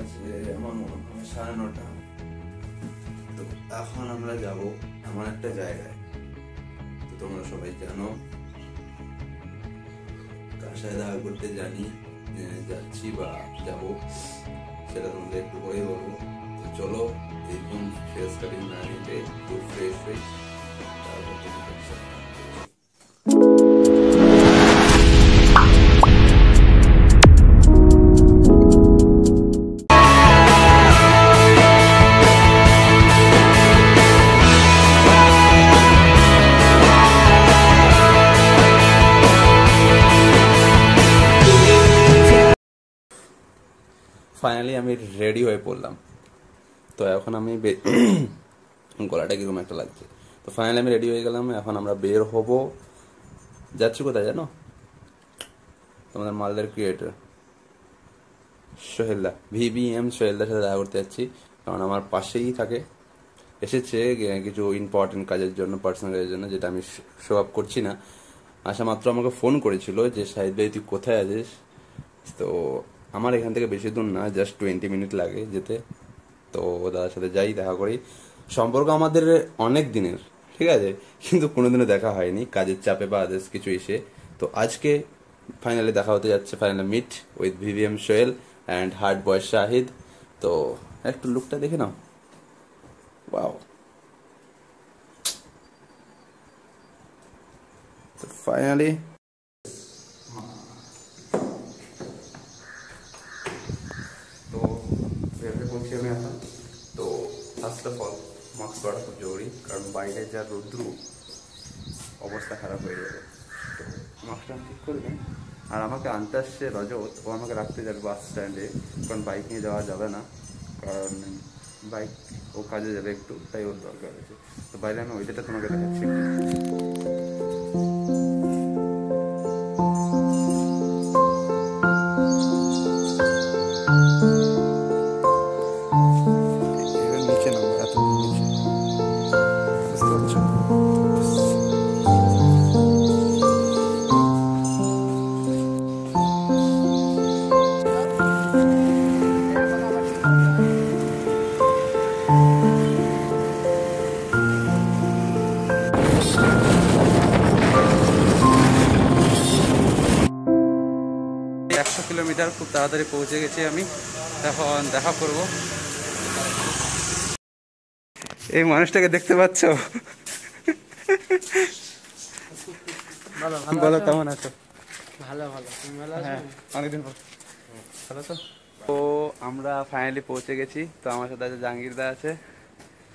বাজে আমার মনে হয় 9:30। তো এখন আমরা যাব এমন একটা জায়গায়, তো তোমরা সবাই জানো কার সাথে দেখা করতে জানি যাচ্ছি বা যাবো, সেটা তোমাদের একটু পরেই বলবো। তো চলো, একদম ফেস কাটিং না নিতে একটু ফ্রেশ হয়ে তারপর তোমাদের সাথে ফাইনালি আমি রেডি হয়ে পড়লাম। তো এখন আমি গলাটা কিরকম একটা লাগছে। তো ফাইনালি আমি রেডি হয়ে গেলাম, এখন আমরা বের হব। যাচ্ছি কোথায় জানো? তোমাদের মালদার ক্রিয়েটর সোহেলদা, VBM সোহেলদার সাথে দেখা করতে যাচ্ছি, কারণ আমার পাশেই থাকে। এসেছে কিছু ইম্পর্টেন্ট কাজের জন্য, পার্সোনাল কাজের জন্য, যেটা আমি শো আপ করছি না। আসা মাত্র আমাকে ফোন করেছিল যে শাহিদ ভাই তুই কোথায় আছিস। তো আমার এখান থেকে বেশি দূর না, জাস্ট 20 মিনিট লাগে যেতে। তো দাদার সাথে যাই, দেখা করি। সম্পর্ক আমাদের অনেক দিনের, ঠিক আছে, কিন্তু কোনোদিনও দেখা হয়নি কাজের চাপে বা আদার্স কিছু এসে। তো আজকে ফাইনালি দেখা হতে যাচ্ছে, finally meet with VBM Sohel and hard boy Shahid. তো একটু লুকটা দেখে নাও, ওয়াও। তো ফাইনালি তো বেরোতে পড়ছি আমি এখন। তো ফার্স্ট অফ অল মাস্ক পরাটা খুব জরুরি, কারণ বাইরে যা রৌদ্র, অবস্থা খারাপ হয়ে যাবে। তো মাস্কটা ঠিক করবেন। আর আমাকে আনতে আসছে রজত, ও আমাকে রাখতে যাবে বাস স্ট্যান্ডে, কারণ বাইক নিয়ে যাওয়া যাবে না, কারণ বাইক ও কাজে যাবে একটু, তাই ওর দরকার আছে। তো বাইরে আমি ওইটা তোমাকে দেখাচ্ছি। কিলোমিটার খুব তাড়াতাড়ি পৌঁছে গেছি আমি, এখন দেখা করব। এই মানুষটাকে দেখতে পাচ্ছ? বলো কেমন আছো? ভালো ভালো, তুমি ভালো আছো? অনেকদিন পর। ভালো তো? তো আমরা ফাইনালি পৌঁছে গেছি। তো আমার সাথে আছে জাহাঙ্গীরদা আছে,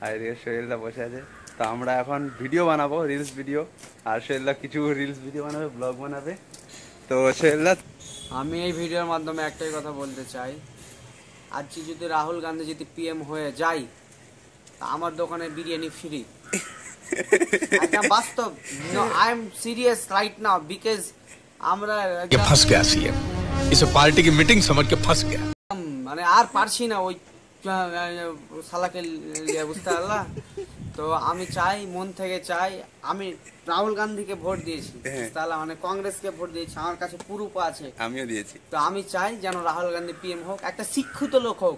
আর এদিকে সোহেলদা বসে আছে। তো আমরা এখন ভিডিও বানাবো, রিলস ভিডিও, আর সোহেলদা কিছু রিলস ভিডিও বানাবে, ব্লগ বানাবে। তো সোহেলদা, আমি এই ভিডিওর মাধ্যমে একটাই কথা বলতে চাই, আজকে যদি রাহুল গান্ধী যদি PM হয়ে যায়, তা আমার দোকানে বিরিয়ানি ফ্রি। একদম বাস্তব, I am serious right now, because আমরা फंस गया सीएम, इसे पार्टी की मीटिंग समझ के फंस गया। মানে আর পারছি না ওই শালাকে নিয়ে, বুঝতে পারলা? তো আমি চাই, মন থেকে চাই, আমি রাহুল গান্ধীকে ভোট দিয়েছি, তাহলে মানে কংগ্রেসকে ভোট দিয়েছি, আমার কাছে প্রুফ আছে, আমিও দিয়েছি। তো আমি চাই যেন রাহুল গান্ধী PM হোক, একটা শিক্ষিত লোক হোক,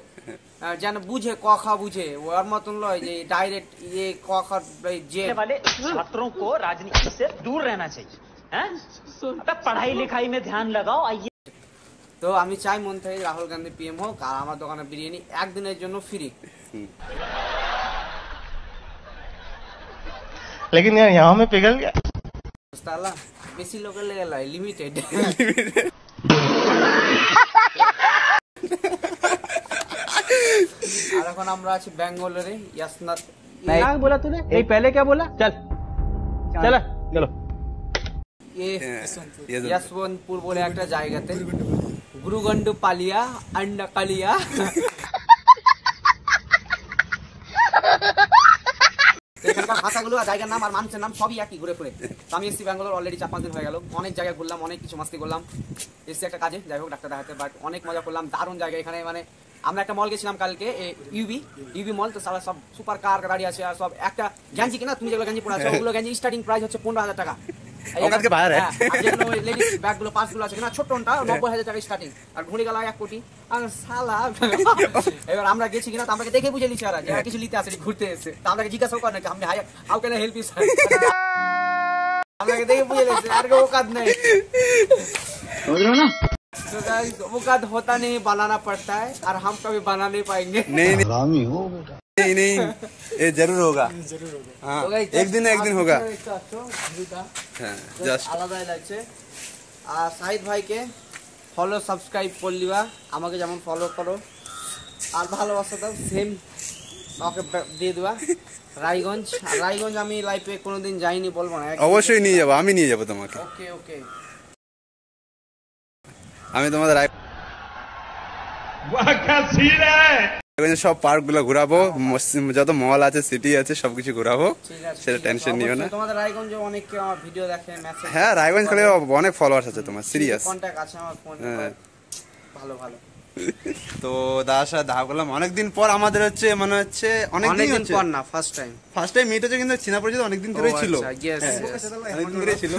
যেন বুঝে ক খ বুঝে, ওর মতন লয় যে ডাইরেক্ট ইয়ে ক খ যে वाले छात्रों को राजनीति से दूर रहना चाहिए, हैं? पढ़ाई लिखाई में ध्यान लगाओ। आइए, তো আমি চাই মন থেকে রাহুল গান্ধী PM হোক, আর আমার দোকানে বিরিয়ানি একদিনের জন্য ফ্রি। लेकिन यार यहाँ में पिघल गया। বুঝতে পারলা? বেশি লোকের লেগে লয়, লিমিটেড। আর এখন আমরা আছি ব্যাঙ্গালোরে, ইয়াসনাথ। क्या बोला तूने? नहीं, पहले क्या बोला? चल चल चलो। यशवंतपुर বলে একটা জায়গাতে, গুরুগন্ডু পালিয়া আন্ডা কালিয়া। এখানকার ভাষাগুলো আর জায়গার নাম আর মানুষের নাম সবই একই ঘুরে ঘুরে। আমি এসছি ব্যাঙ্গালোর অলরেডি 4-5 দিন হয়ে গেল, অনেক জায়গায় ঘুরলাম, অনেক কিছু মাস্তি করলাম। এসছি একটা কাজে, যাই হোক ডাক্তার দেখাতে, বাট অনেক মজা করলাম, দারুণ জায়গা এখানে। মানে আমরা একটা মল গেছিলাম কালকে, ইউবি মল, তো সারা সব সুপার কার গাড়ি আছে, আর সব একটা গেঞ্জি কিনা, তুমি যেগুলো গেঞ্জি পরে আছো ওগুলো গেঞ্জি স্টার্টিং প্রাইস হচ্ছে 15,000 টাকা। औकात के बाहर है। লেডিস ব্যাগগুলো পার্সগুলো আছে না ছোটটা 90,000 টাকা স্টার্টিং আর ঘুরে গেল 1 কোটি আর শালা এবার আমরা গেছি কিনা তো আমাকে দেখে বুঝে নিছি আর যে কিছু নিতে আসে ঘুরতে এসে তো আমাকে জিজ্ঞাসা করে না আমি how can I help you sir আমাকে দেখে বুঝে নিছি আর के औकात नहीं समझ रहे हो ना तो गाइस औकात होता नहीं बनाना पड़ता है और हम कभी बना नहीं पाएंगे नहीं हरामी हो बेटा नहीं ये जरूर होगा हाँ एक दिन होगा জাস্ট আলাদাই লাগছে আর সাহিদ ভাইকে ফলো সাবস্ক্রাইব করে লিবা আমাকে যেমন ফলো করো আর ভালোবাসা দাও সেম আমাকে দিয়ে দিবা রায়গঞ্জ আমি লাইফে কোনোদিন যাইনি বলবো না অবশ্যই নিয়ে যাবো আমি নিয়ে যাবো তোমাকে ওকে আমি তোমাদের সব পার্ক গুলো ঘুরাবো যত মল আছে সিটি আছে সবকিছু ঘুরাবো সেটা টেনশন নিও না তোমাদের রায়গঞ্জে অনেকে আমার ভিডিও দেখে মেসেজ হ্যাঁ রায়গঞ্জ খেলে অনেক ফলোয়ার্স আছে তোমার সিরিয়াস কন্টাক্ট আছে আমার ফোনে ভালো তো দাদার সাথে দেখা করলাম অনেকদিন পর আমাদের হচ্ছে মনে হচ্ছে অনেকদিন পর না ফার্স্ট টাইম মিট হচ্ছে কিন্তু চীনা পরিচিত অনেকদিন ধরেই ছিল অনেকদিন ধরেই ছিল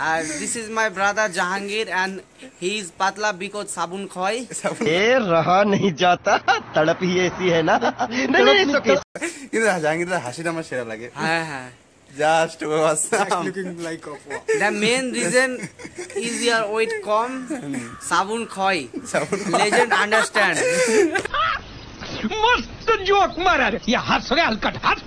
আর this is my brother Jahangir and he is পাতলা বিকজ সাবুন খায় ये रहा नहीं जाता तड़प ही ऐसी है ना नहीं কিন্তু জাহাঙ্গীরের হাসিটা আমার সেরা লাগে হ্যাঁ Just awesome. Looking like the main reason is your weight कम साबुन खोई legend understand मस्त जोक मारा रे ये हंस रहे हलकट हंस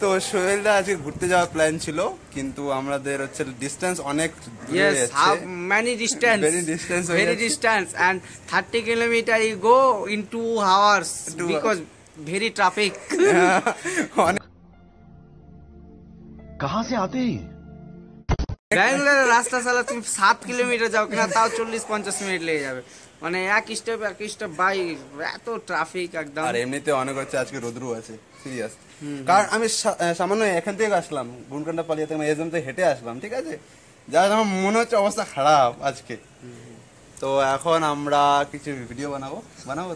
তো সোহেলদা আজকে ঘুরতে যাওয়ার প্ল্যান ছিল কিন্তু আমাদের হচ্ছে ডিসটেন্স অনেক yes very distance and 30 kilometer you go in 2 hours because very traffic कहाँ से आते ही ব্যাঙ্গালোরের রাস্তা চালা তুমি 7 কিলোমিটার যাও কিনা তাও 40-50 মিনিট লেগে যাবে মানে এক স্টেপ বাই এত ট্রাফিক একদম আর এমনিতে অনেক হচ্ছে আজকে রোদ্রু আছে সিরিয়াস কারণ আমি সামান্য এখান থেকে আসলাম গুনকান্ডা পালিয়ে থেকে এজম থেকে হেঁটে আসলাম ঠিক আছে যা আমার মনে হচ্ছে অবস্থা খারাপ আজকে তো এখন আমরা কিছু ভিডিও বানাবো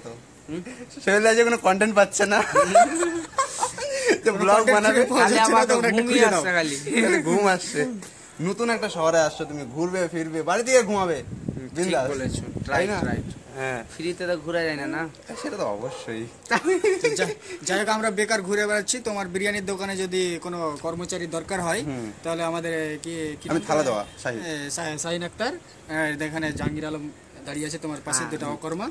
তো সোহেল আজ কোনো কন্টেন্ট পাচ্ছে না তো ব্লগ বানাবে ঘুম আসছে নতুন একটা শহরে আসছো তুমি ঘুরবে ফিরবে বাড়ি থেকে ঘুমাবে বিন্দাস বলেছো রাইট হ্যাঁ ফ্রিতে তো ঘোরা যায় না সেটা তো অবশ্যই যাই হোক আমরা বেকার ঘুরে বেড়াচ্ছি তোমার বিরিয়ানির দোকানে যদি কোনো কর্মচারী দরকার হয় তাহলে আমাদের কি আমি থালা দেওয়া শাহিন আক্তার এখানে জাহাঙ্গীর আলম দাঁড়িয়ে আছে তোমার পাশে দুটো অকর্মা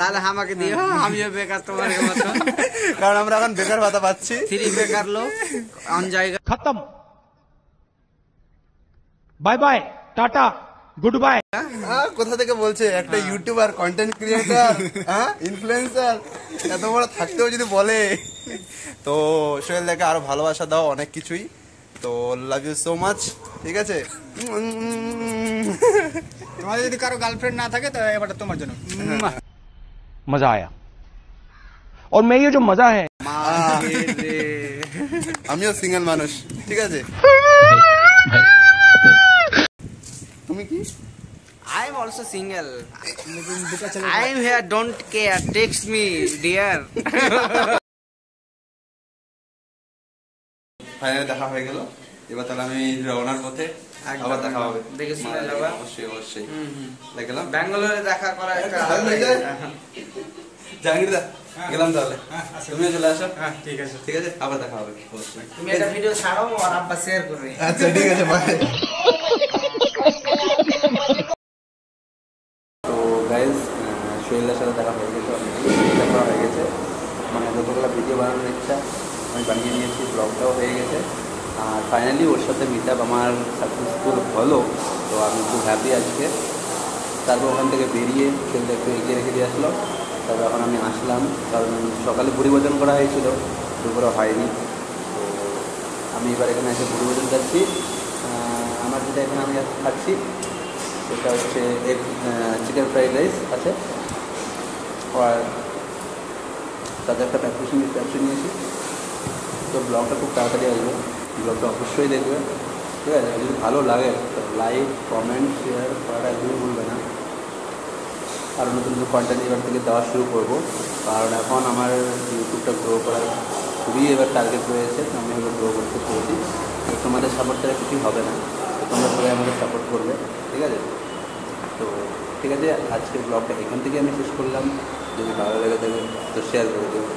তাহলে আমাকে দিও আমিও বেকার তোমার মতো কারণ আমরা এখন বেকার ভাতা পাচ্ছি ফ্রি বেকার লোক অন জায়গা खत्म बाय बाय टाटा गुड बाय কোথা থেকে বলছে একটা ইউটিউবার কন্টেন্ট ক্রিয়েটর হ্যাঁ ইনফ্লুয়েন্সার এত বড় থাকতেও যদি বলে তো সোহেল দাকে আরো ভালোবাসা দাও অনেক কিছুই তো লাভ ইউ সো মাচ ঠিক আছে তোমাদের যদি কারো গার্লফ্রেন্ড না থাকে তো এবারটা তোমার জন্য मजा आया और मैं ये जो मजा है আমিও সিঙ্গেল মানুষ ঠিক আছে তুমি কি I am also single. I am here. Don't care. Text me, dear. Finally দেখা হয়ে গেল এবার তাহলে আমি রওনার পথে আবার দেখা হবে দেখে শুনে যাবা অবশ্যই দেখলাম ব্যাঙ্গালোরে দেখা করা একটা জাহাঙ্গীরদা গেলাম তাহলে তুমিও চলে আসো ঠিক আছে আবার দেখা হবে অবশ্যই তুমি একটা ভিডিও ছাড়ো আর আব্বা শেয়ার করবে আচ্ছা ঠিক আছে বাই তো গাইস সোহেলদার সাথে দেখা হয়ে গেছে মানে যতগুলো ভিডিও বানানোর ইচ্ছা আমি বানিয়ে নিয়েছি ব্লগটাও হয়ে গেছে আর ফাইনালি ওর সাথে মিট আপ আমার সাকসেসফুল হলো তো আমি খুব হ্যাপি আজকে তারপর ওখান থেকে বেরিয়ে সোহেলদা একটু এগিয়ে রেখে দিয়ে আসলো তারপর এখন আমি আসলাম কারণ সকালে পরিবর্তন করা হয়েছিল দুপুরে হয়নি তো আমি এবার এখানে এসে পরিবর্তন যাচ্ছি আমার যেটা এখানে আমি খাচ্ছি সেটা হচ্ছে এগ চিকেন ফ্রাইড রাইস আছে আর তাতে একটা প্যাপসি নিয়েছি তো ব্লগটা খুব তাড়াতাড়ি আসবে ব্লগটা অবশ্যই দেখবে ঠিক আছে যদি ভালো লাগে তো লাইক কমেন্ট শেয়ার করাটা একদমই ভুলবে না আর নতুন নতুন কন্টেন্ট এবার থেকে দেওয়া শুরু করবো, কারণ এখন আমার ইউটিউবটা গ্রো করার খুবই এবার টার্গেট রয়েছে। তো আমি এবার গ্রো করতে চলেছি। তো তোমাদের সাপোর্ট ছাড়া কিছুই হবে না, তো তোমরা সবাই আমাদের সাপোর্ট করবে, ঠিক আছে? তো ঠিক আছে, আজকের ব্লগটা এখান থেকে আমি শেষ করলাম। যদি ভালো লেগে থাকে তো শেয়ার করে দেবো।